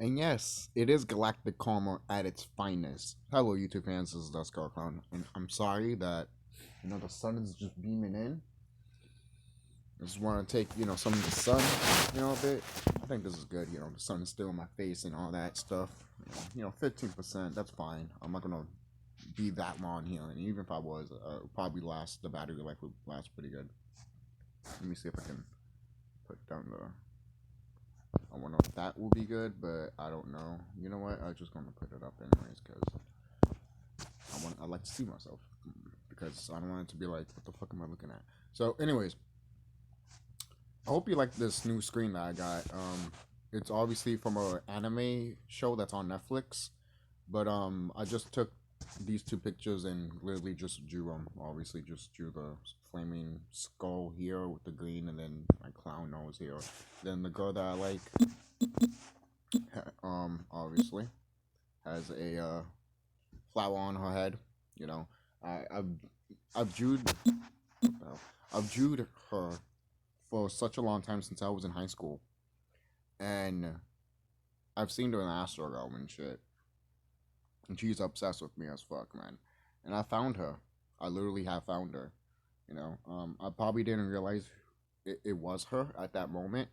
And yes, it is galactic karma at its finest. Hello, YouTube fans. This is TheSkullKlown, and I'm sorry that the sun is just beaming in. I just want to take some of the sun, a bit. I think this is good. The sun is still in my face and all that stuff. 15%. That's fine. I'm not gonna be that long here, and even if I was, probably the battery life would last pretty good. Let me see if I can put down the. I wonder if that will be good, but I don't know. You know what? I'm just gonna put it up anyways because I like to see myself, because I don't want it to be like, what the fuck am I looking at? So, anyways, I hope you like this new screen that I got. It's obviously from an anime show that's on Netflix, but I just took these two pictures and literally just drew them. Obviously, just drew the flaming skull here with the green, and then my clown nose here. Then the girl that I like, obviously has a flower on her head. I've drew her for such a long time, since I was in high school, and I've seen her in Astro Realm and shit. And she's obsessed with me as fuck, man. And I found her. I literally have found her. I probably didn't realize it was her at that moment.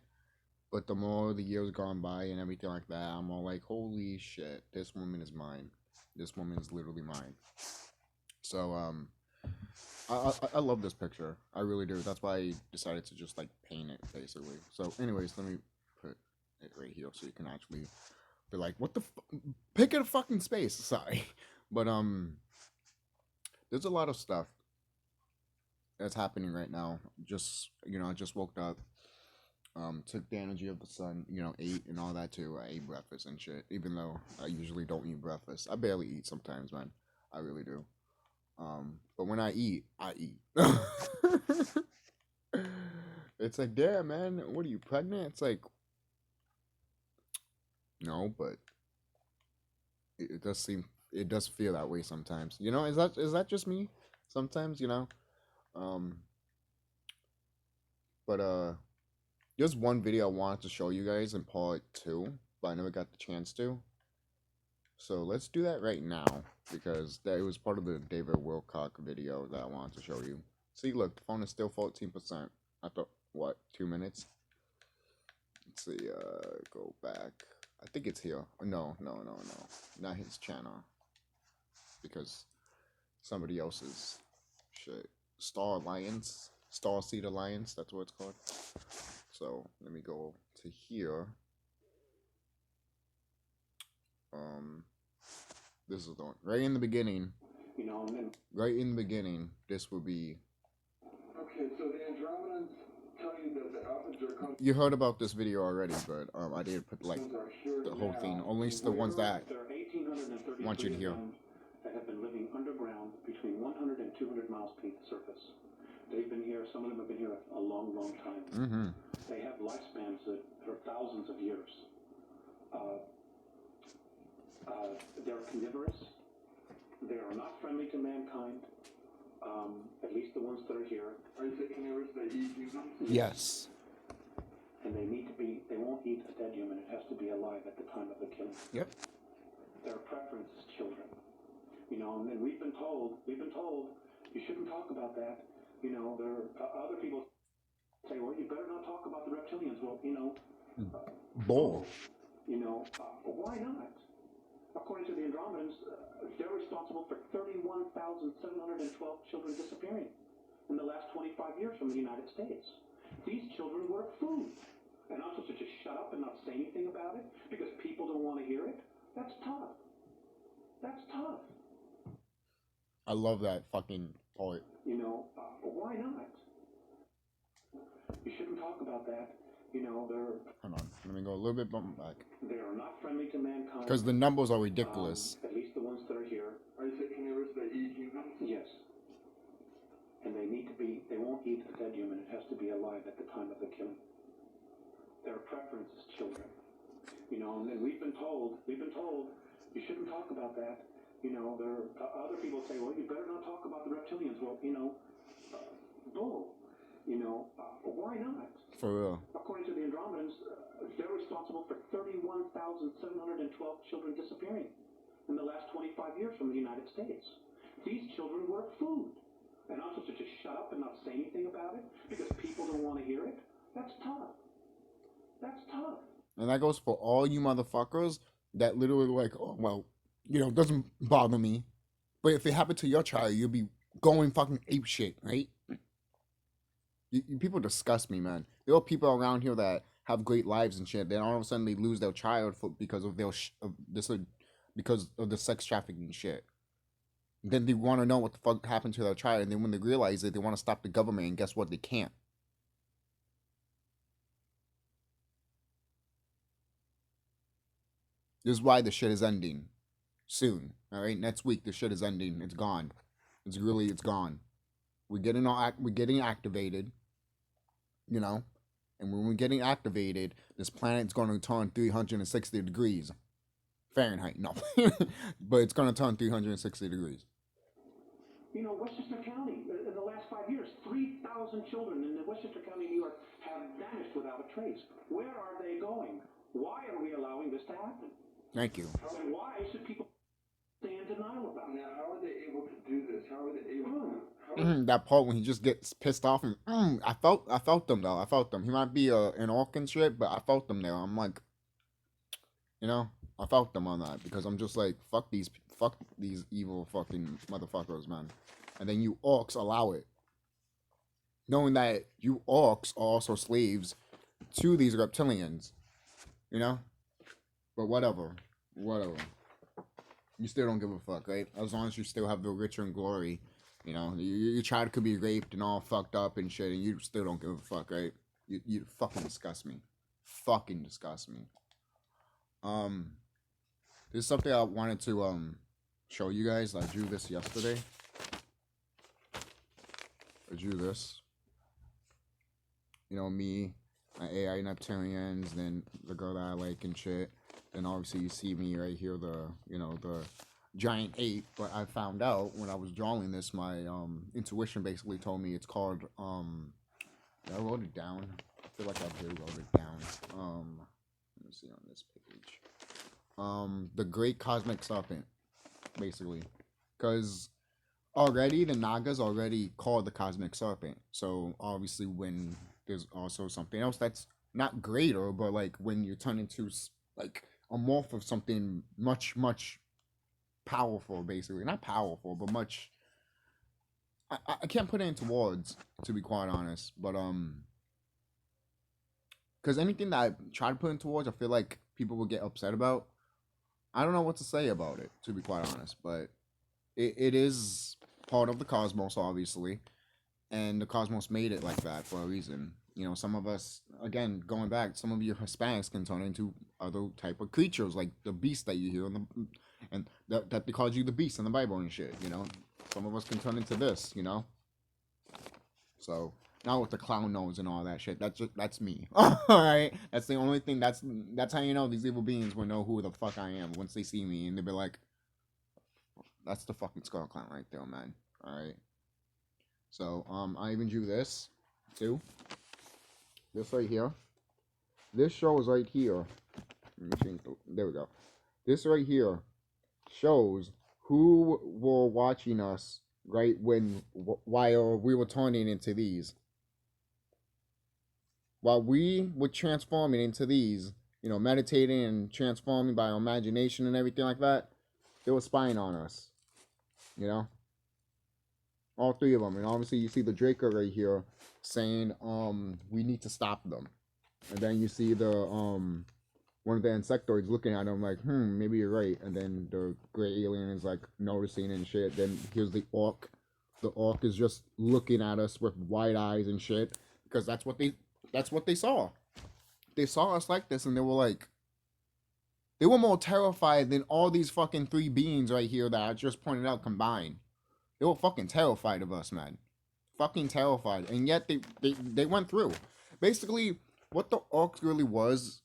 But the more the years gone by and everything like that, I'm all like, holy shit, this woman is mine. This woman is literally mine. So, I love this picture. I really do. That's why I decided to just, paint it, basically. So, anyways, let me put it right here so you can actually be like, what the pick a fucking space. Sorry. But, there's a lot of stuff that's happening right now. Just, I just woke up, took the energy of the sun, ate and all that too. I ate breakfast and shit, even though I usually don't eat breakfast. I barely eat sometimes, man. I really do. But when I eat, I eat. It's like, damn, man, what are you, pregnant? It's like, no, but it does feel that way sometimes. Is that just me? Sometimes, but there's one video I wanted to show you guys in part 2, but I never got the chance to. So let's do that right now, because it was part of the David Wilcock video that I wanted to show you. See, look, the phone is still 14%. After, what, 2 minutes? Let's see, go back. I think it's here. No. Not his channel. Because somebody else's shit. Star Seed Alliance, that's what it's called. So, let me go to here. This is the one. Right in the beginning. Right in the beginning, this will be. Okay, so the Andromedans tell you that the Alphans are coming. You heard about this video already, but I didn't put the whole thing. Only the ones that I want you to hear. That have been living underground between 100 and 200 miles beneath the surface. They've been here. Some of them have been here a long, long time. Mm-hmm. They have lifespans that are thousands of years. They're carnivorous. They are not friendly to mankind. At least the ones that are here. Are you saying carnivorous? They eat humans? Yes. And they won't eat a dead human. It has to be alive at the time of the killing. Yep. Their preference is children. And we've been told you shouldn't talk about that. There are other people say, well, you better not talk about the reptilians. Well, Bull. Why not? According to the Andromedans, they're responsible for 31,712 children disappearing in the last 25 years from the United States. These children were food. And I'm supposed to just shut up and not say anything about it because people don't want to hear it? That's tough. That's tough. I love that fucking poet. Why not? You shouldn't talk about that. They're... Hold on. Let me go a little bit back. They are not friendly to mankind. Because the numbers are ridiculous. At least the ones that are here. Are you saying carnivores, they eat humans? Yes. And they won't eat a dead human. It has to be alive at the time of the killing. Their preference is children. And we've been told you shouldn't talk about that. There are other people say, well, you better not talk about the reptilians. Well, bull. Why not? For real. According to the Andromedans, they're responsible for 31,712 children disappearing in the last 25 years from the United States. These children were food. And I'm supposed to just shut up and not say anything about it because people don't want to hear it? That's tough. That's tough. And that goes for all you motherfuckers that literally like, oh, well, you know, it doesn't bother me. But if it happened to your child, you'll be going fucking ape shit, right? People disgust me, man. There are people around here that have great lives and shit. Then all of a sudden they lose their child because of their because of the sex trafficking shit. Then they want to know what the fuck happened to their child, and then when they realize it, they want to stop the government, and guess what? They can't. This is why the shit is ending soon. All right, next week the shit is ending. It's gone. It's gone. We're getting activated. You know, and when we're getting activated, this planet's going to turn 360 degrees Fahrenheit. No, but it's going to turn 360 degrees. You know, Westchester County, in the last 5 years, 3,000 children in Westchester County, New York, have vanished without a trace. Where are they going? Why are we allowing this to happen? Thank you. And why should people stay in denial about it? Now, how are they able to do this? How are they able to... That part when he just gets pissed off and I felt them though. I felt them. He might be an orc and shit, but I felt them there. I'm like, you know, I felt them on that because I'm just like, fuck these evil fucking motherfuckers, man. And then you orcs allow it, knowing that you orcs are also slaves to these reptilians, you know. But whatever. You still don't give a fuck, right? As long as you still have the richer and glory. You know, your child could be raped and all fucked up and shit, and you still don't give a fuck, right? You fucking disgust me. Fucking disgust me. This is something I wanted to show you guys. I drew this yesterday. I drew this. You know, me, my AI Neptunians, then the girl that I like and shit. Then obviously you see me right here, the giant ape. But I found out when I was drawing this, my intuition basically told me it's called I wrote it down. I feel like I did wrote it down. Let me see on this page. The Great Cosmic Serpent, basically, because already the Nagas already called the Cosmic Serpent. So obviously when there's also something else that's not greater, but like when you turn into like a morph of something much powerful, basically not powerful, but much. I can't put it into words, to be quite honest, but because anything that I try to put into words, I feel like people will get upset about. I don't know what to say about it, to be quite honest, but it is part of the cosmos, obviously, and the cosmos made it like that for a reason. You know, some of us, again, going back, some of you Hispanics can turn into other type of creatures, like the beast that you hear, and that they called you the beast in the Bible and shit, you know? Some of us can turn into this, you know? So, now with the clown nose and all that shit, that's me. Alright? That's the only thing, that's how you know these evil beings will know who the fuck I am once they see me, and they'll be like, that's the fucking SkullKlown right there, man. Alright? So, I even drew this, too. This right here. This shows right here. There we go. This right here shows who were watching us right while we were turning into these. While we were transforming into these, you know, meditating and transforming by our imagination and everything like that, they were spying on us. You know? All three of them. And obviously you see the Draco right here saying, we need to stop them. And then you see the, one of the insectoids looking at him like, maybe you're right. And then the gray alien is like noticing and shit. Then here's the orc. The orc is just looking at us with wide eyes and shit. Because that's what they saw. They saw us like this and they were like, they were more terrified than all these fucking three beings right here that I just pointed out combined. They were fucking terrified of us, man. Fucking terrified. And yet they went through. Basically, what the orcs really was,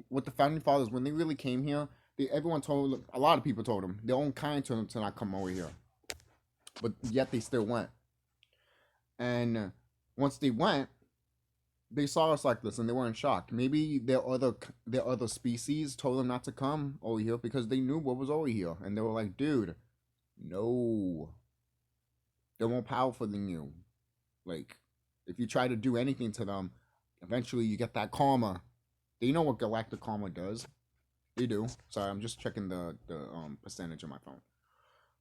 what the founding fathers, when they really came here, everyone told them, a lot of people told them, their own kind told them to not come over here. But yet they still went. And once they went, they saw us like this and they weren't shocked. Maybe their other species told them not to come over here because they knew what was over here, and they were like, "Dude, no, they're more powerful than you. Like, if you try to do anything to them, eventually you get that karma." Do you know what galactic karma does? They do. Sorry, I'm just checking the percentage on my phone.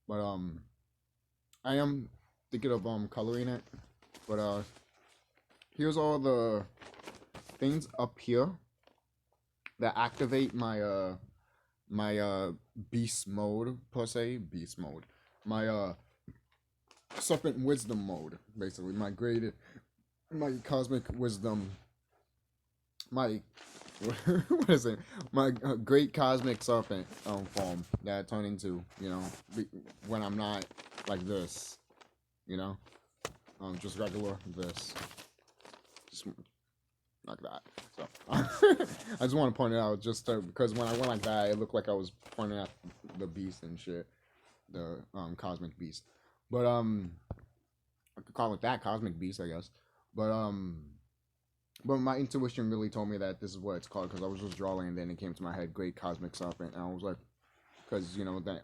But I am thinking of coloring it. But here's all the things up here that activate my beast mode per se. Beast mode. My serpent wisdom mode, basically. My cosmic wisdom. My what is it? My great cosmic serpent form that I turn into, when I'm not like this, you know, just regular this, just like that. So I just want to point it out, just because when I went like that, it looked like I was pointing at the beast and shit, the cosmic beast. But I could call it that, cosmic beast, I guess. But my intuition really told me that this is what it's called, because I was just drawing and then it came to my head, Great Cosmic Serpent, and I was like, because that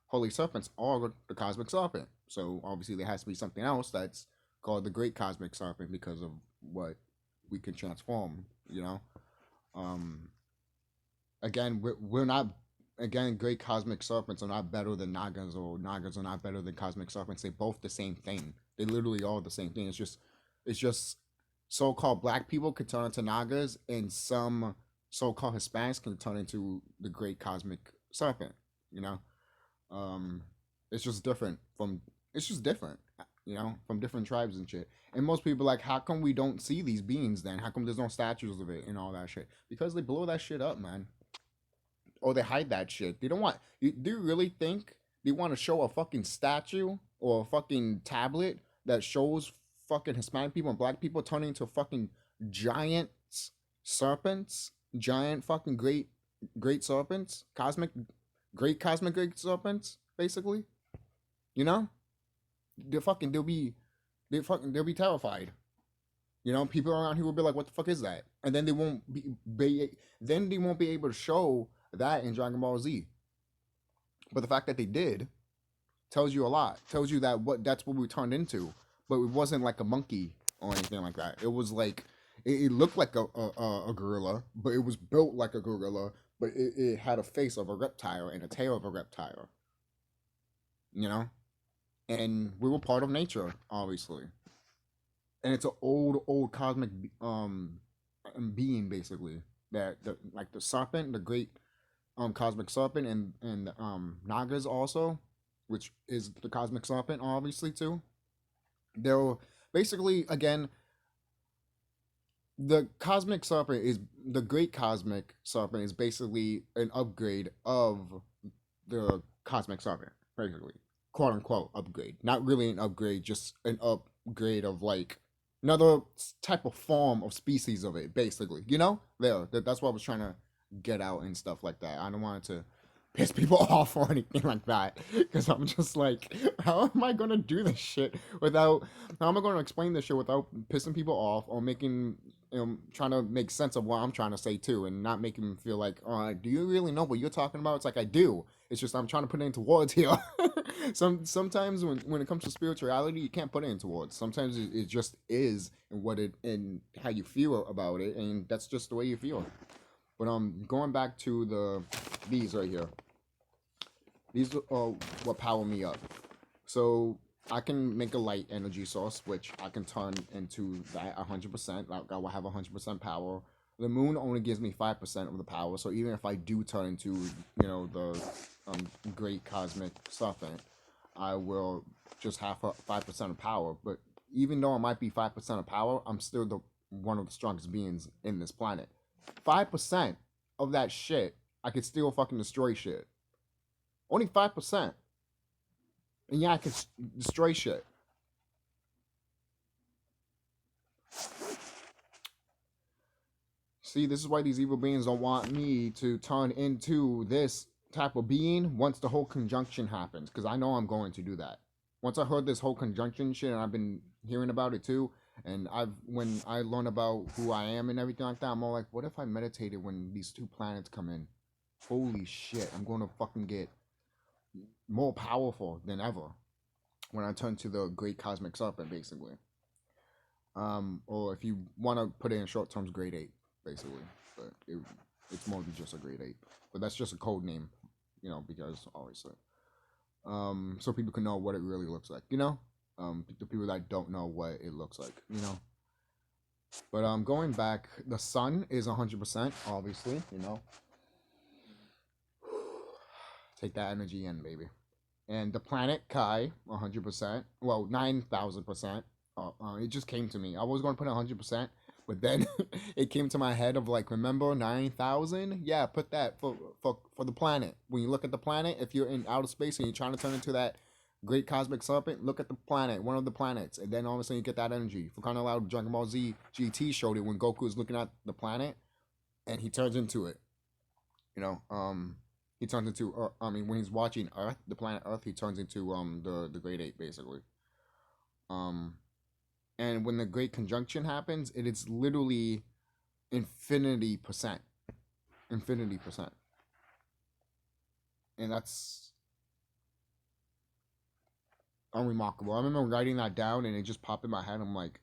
holy serpents are the cosmic serpent, so obviously there has to be something else that's called the Great Cosmic Serpent because of what we can transform. Again, we're not. Again, Great Cosmic Serpents are not better than Nagas, or Nagas are not better than Cosmic Serpents. They both the same thing. They literally are the same thing. It's just so-called black people could turn into Nagas, and some so-called Hispanics can turn into the Great Cosmic Serpent. You know, it's just different from. It's just different. From different tribes and shit. And most people are like, how come we don't see these beings then? How come there's no statues of it and all that shit? Because they blow that shit up, man. Or they hide that shit. They don't want. Do you really think they want to show a fucking statue or a fucking tablet that shows fucking Hispanic people and black people turning into fucking giant serpents, giant fucking great serpents, cosmic great serpents, basically? You know, they'll be terrified. People around here will be like, "What the fuck is that?" And then they won't be able to show that in Dragon Ball Z. But the fact that they did tells you a lot. Tells you that's what we turned into. But it wasn't like a monkey or anything like that. It was like it looked like a gorilla, but it was built like a gorilla. But it had a face of a reptile and a tail of a reptile. And we were part of nature, obviously. And it's an old cosmic being, basically, that like the serpent, the great cosmic serpent, and Nagas also, which is the cosmic serpent, obviously, too. They're basically, again, the great cosmic serpent is basically an upgrade of the cosmic serpent, basically, quote unquote upgrade. Not really an upgrade, just an upgrade of like another type of form of species of it, basically. That's what I was trying to get out and stuff like that. I don't want it to piss people off or anything like that, because I'm just like, how am I gonna do this shit without? How am I gonna explain this shit without pissing people off or making trying to make sense of what I'm trying to say too, and not making them feel like, oh, do you really know what you're talking about? It's like, I do. It's just I'm trying to put it into words here. Sometimes when it comes to spirituality, you can't put it into words. Sometimes it just is, and how you feel about it, and that's just the way you feel. But going back to these right here. These are what power me up. So I can make a light energy source, which I can turn into that 100%. Like I will have 100% power. The moon only gives me 5% of the power. So even if I do turn into, the great cosmic serpent, I will just have 5% of power. But even though I might be 5% of power, I'm still one of the strongest beings in this planet. 5% of that shit, I could still fucking destroy shit. Only 5%. And yeah, I could destroy shit. See, this is why these evil beings don't want me to turn into this type of being once the whole conjunction happens. Because I know I'm going to do that. Once I heard this whole conjunction shit, and I've been hearing about it too, And when I learn about who I am and everything like that, I'm all like, what if I meditated when these two planets come in? Holy shit, I'm going to fucking get more powerful than ever when I turn to the Great Cosmic Serpent, basically. Or if you want to put it in short terms, grade 8, basically. But it's more than just a grade 8. But that's just a code name, because obviously. So people can know what it really looks like, the people that don't know what it looks like, But going back, the sun is 100%, obviously, Take that energy in, baby. And the planet Kai, 100%. Well, 9,000%. It just came to me. I was going to put 100%, but then it came to my head of like, remember 9,000? Yeah, put that for the planet. When you look at the planet, if you're in outer space and you're trying to turn into that great cosmic serpent, look at the planet, one of the planets, and then all of a sudden you get that energy. For kind of loud, Dragon Ball Z GT showed it when Goku is looking at the planet, and he turns into it. He turns into. When he's watching Earth, the planet Earth, he turns into the Great Ape basically. And when the Great Conjunction happens, it is literally infinity percent, and that's unremarkable. I remember writing that down, and it just popped in my head. I'm like,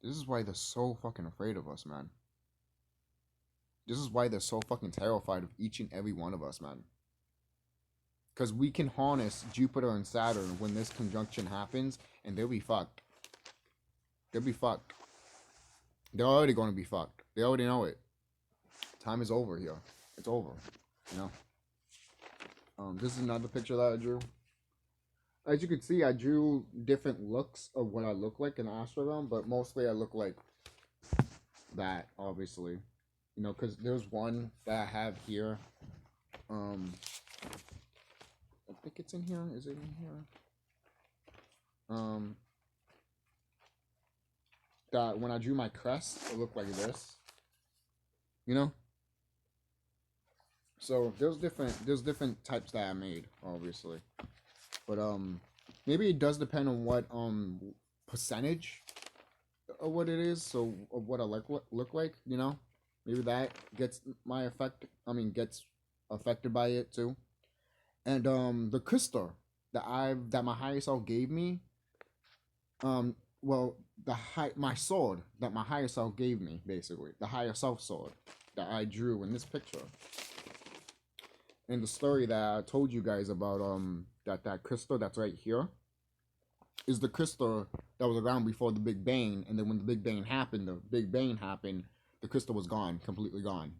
this is why they're so fucking afraid of us, man. This is why they're so fucking terrified of each and every one of us, man. Because we can harness Jupiter and Saturn when this conjunction happens, and they'll be fucked. They'll be fucked. They're already going to be fucked. They already know it. Time is over here. It's over. This is another picture that I drew. As you can see, I drew different looks of what I look like in Astrodome, but mostly I look like that, obviously. Because there's one that I have here. I think it's in here. Is it in here? That when I drew my crest, it looked like this. So there's different types that I made, obviously. But maybe it does depend on what percentage of what it is. So of what I look like, Maybe that gets gets affected by it too. And the crystal that my higher self gave me, my sword that my higher self gave me, basically the higher self sword that I drew in this picture. And the story that I told you guys about that crystal that's right here is the crystal that was around before the Big Bang, and then when the Big Bang happened, the crystal was gone, completely gone.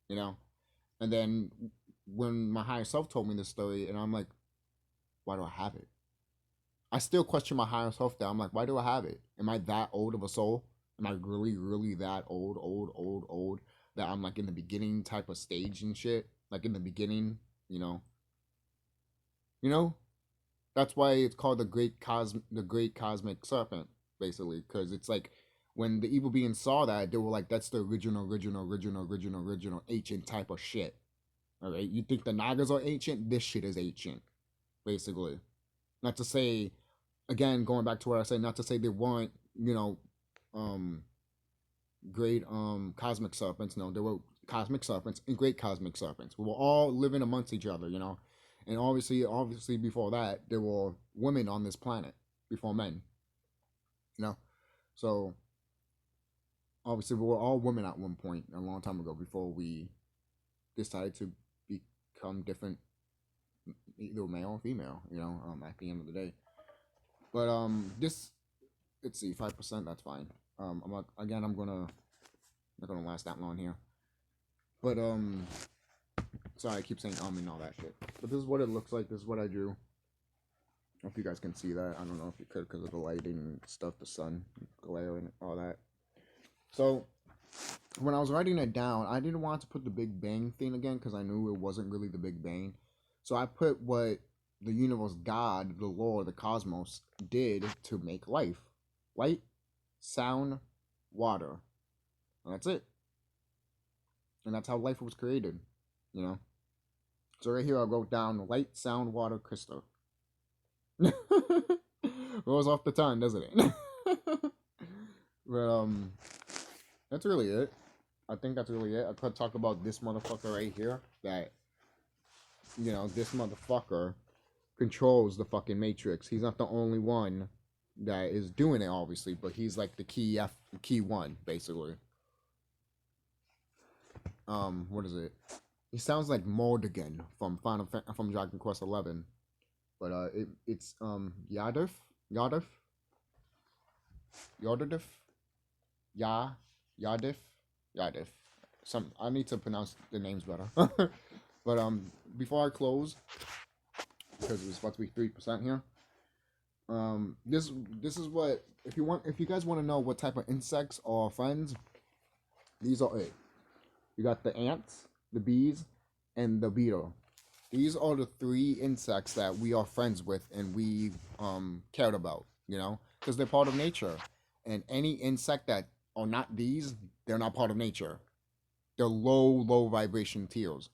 And then when my higher self told me this story, and I'm like, why do I have it? I still question my higher self there. I'm like, why do I have it? Am I that old of a soul? Am I really, really that old that I'm like in the beginning type of stage and shit? Like in the beginning, That's why it's called the Great Cosmic Serpent, basically, because it's like when the evil beings saw that, they were like, that's the original ancient type of shit. Alright? You think the Nagas are ancient? This shit is ancient, basically. Not to say, again, going back to what I said, not to say they weren't, great cosmic serpents. No, there were cosmic serpents and great cosmic serpents. We were all living amongst each other, And obviously before that, there were women on this planet before men. So obviously we were all women at one point a long time ago before we decided to become different, either male or female, at the end of the day. But this, let's see, 5%, that's fine. I'm not gonna last that long here. But sorry, I keep saying and all that shit. But this is what it looks like. This is what I drew. I don't know if you guys can see that. I don't know if you could because of the lighting and stuff, the sun glare and all that. So when I was writing it down, I didn't want to put the Big Bang thing again because I knew it wasn't really the Big Bang. So I put what the universe, God, the Lord, the cosmos did to make life. Light, sound, water. And that's it. And that's how life was created, So right here I wrote down light, sound, water, crystal. Rolls off the tongue, doesn't it? But that's really it. I think that's really it. I could talk about this motherfucker right here. That, you know, this motherfucker controls the fucking Matrix. He's not the only one that is doing it, obviously, but he's like the key one, basically. What is it? He sounds like Mordigan from from Dragon Quest 11, but it's Yadif, Yadif, Yodif, Yadif, Yadif. I need to pronounce the names better. But before I close, because it's about to be 3% here. This is what, if you guys want to know what type of insects are friends, these are it. You got the ants, the bees, and the beetle. These are the 3 insects that we are friends with and we cared about, you know, because they're part of nature. And any insect that are not these, they're not part of nature. They're low vibration teals,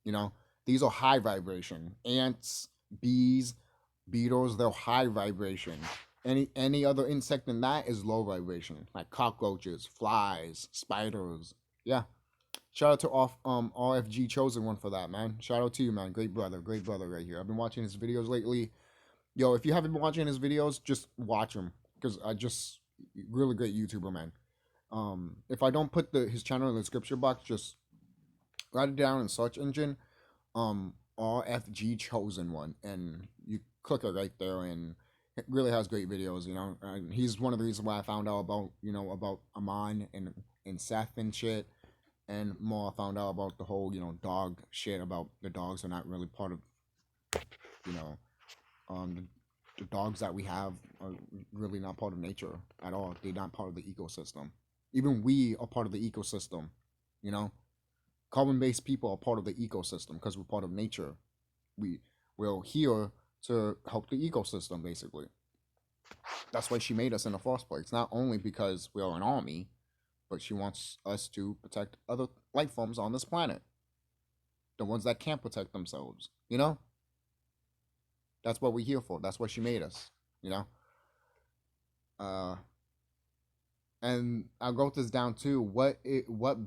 you know. These are high vibration. Ants, bees, beetles, they're high vibration. Any other insect than that is low vibration, like cockroaches, flies, spiders. Yeah. Shout out to RFG Chosen One for that, man. Shout out to you, man. Great brother right here. I've been watching his videos lately. Yo, if you haven't been watching his videos, just watch them, because really great YouTuber, man. If I don't put his channel in the description box, just write it down in search engine, RFG Chosen One, and you click it right there, and it really has great videos, you know. And he's one of the reasons why I found out about, you know, about Amon and Seth and shit. And more, I found out about the whole, you know, dog shit, about the dogs are not really part of, you know, the dogs that we have are really not part of nature at all. They're not part of the ecosystem. Even we are part of the ecosystem, you know. Carbon-based people are part of the ecosystem because we're part of nature. We're here to help the ecosystem, basically. That's why she made us in the first place. Not only because we're an army, but she wants us to protect other life forms on this planet. The ones that can't protect themselves, you know? That's what we're here for. That's what she made us, you know? And I wrote this down too. What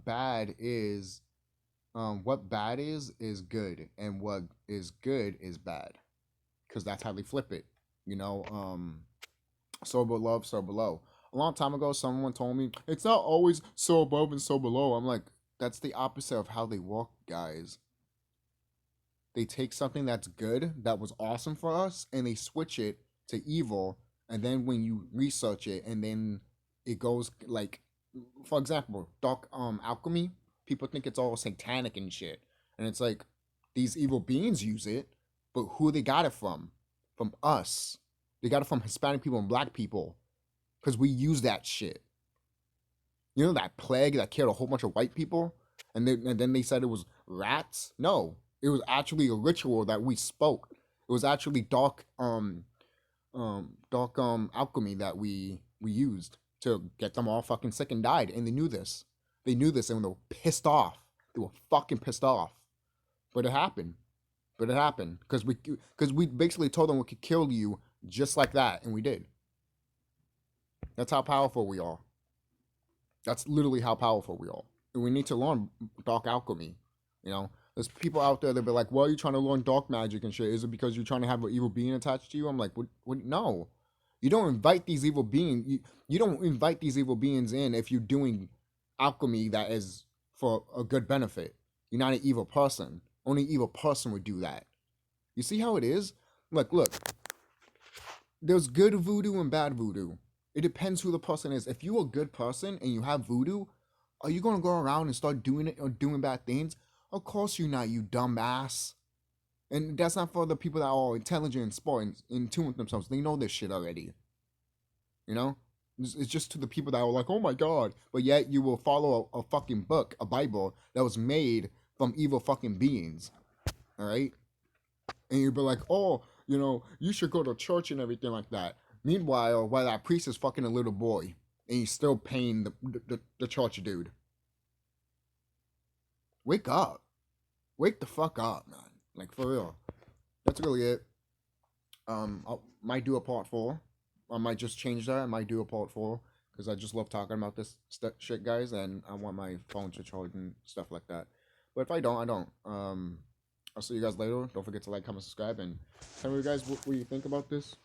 bad is good, and what is good is bad. Because that's how they flip it, you know? Sober love, so below. A long time ago, someone told me, it's not always so above and so below. I'm like, that's the opposite of how they work, guys. They take something that's good, that was awesome for us, and they switch it to evil. And then when you research it, and then it goes like, for example, dark alchemy, people think it's all satanic and shit. And it's like, these evil beings use it, but who they got it from? From us. They got it from Hispanic people and black people. Because we use that shit. You know that plague that killed a whole bunch of white people? And then they said it was rats? No. It was actually a ritual that we spoke. It was actually dark alchemy that we used to get them all fucking sick and died. And they knew this. They knew this, and they were pissed off. They were fucking pissed off. But it happened. Because we basically told them we could kill you just like that, and we did. That's how powerful we are. That's literally how powerful we are. And we need to learn dark alchemy. You know, there's people out there that be like, "Why are you trying to learn dark magic and shit? Is it because you're trying to have an evil being attached to you?" I'm like, "What? No, you don't invite these evil beings. You don't invite these evil beings in if you're doing alchemy that is for a good benefit. You're not an evil person. Only an evil person would do that. You see how it is? Look. There's good voodoo and bad voodoo. It depends who the person is. If you're a good person and you have voodoo, are you gonna go around and start doing it or doing bad things? Of course you're not, you dumbass. And that's not for the people that are intelligent and smart and in tune with themselves. They know this shit already. You know? It's just to the people that are like, oh my god. But yet you will follow a fucking book, a Bible, that was made from evil fucking beings. Alright? And you'll be like, oh, you know, you should go to church and everything like that. Meanwhile, while that priest is fucking a little boy, and he's still paying the church dude. Wake up. Wake the fuck up, man. Like, for real. That's really it. I might do a part 4. I might just change that. I might do a part 4 because I just love talking about this shit, guys, and I want my phone to charge and stuff like that. But if I don't, I don't. I'll see you guys later. Don't forget to like, comment, subscribe, and tell me, you guys, what you think about this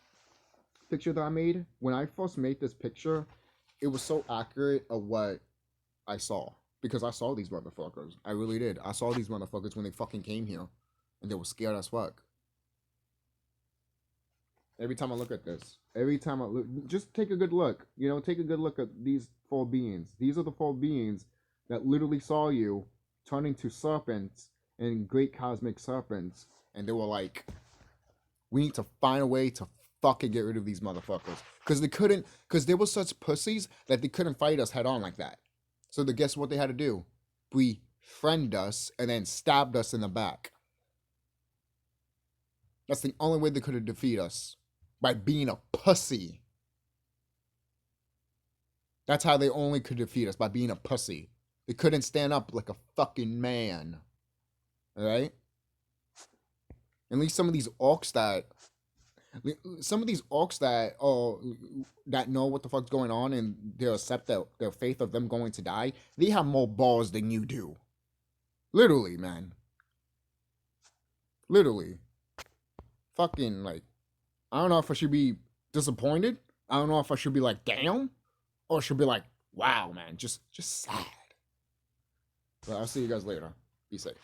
picture that I made. When I first made this picture, it was so accurate of what I saw. Because I saw these motherfuckers. I really did. I saw these motherfuckers when they fucking came here. And they were scared as fuck. Every time I look at this. Every time I look. Just take a good look. You know, take a good look at these 4 beings. These are the 4 beings that literally saw you turn into serpents and great cosmic serpents. And they were like, we need to find a way to fucking get rid of these motherfuckers. Because they couldn't. Because they were such pussies that they couldn't fight us head on like that. So guess what they had to do? Befriend us and then stabbed us in the back. That's the only way they could have defeated us. By being a pussy. That's how they only could defeat us. By being a pussy. They couldn't stand up like a fucking man. Alright? At least some of these orcs that that know what the fuck's going on and they accept their faith of them going to die, they have more balls than you do. Literally, man. Literally. Fucking, like, I don't know if I should be disappointed. I don't know if I should be like, damn. Or I should be like, wow, man. Just sad. But I'll see you guys later. Be safe.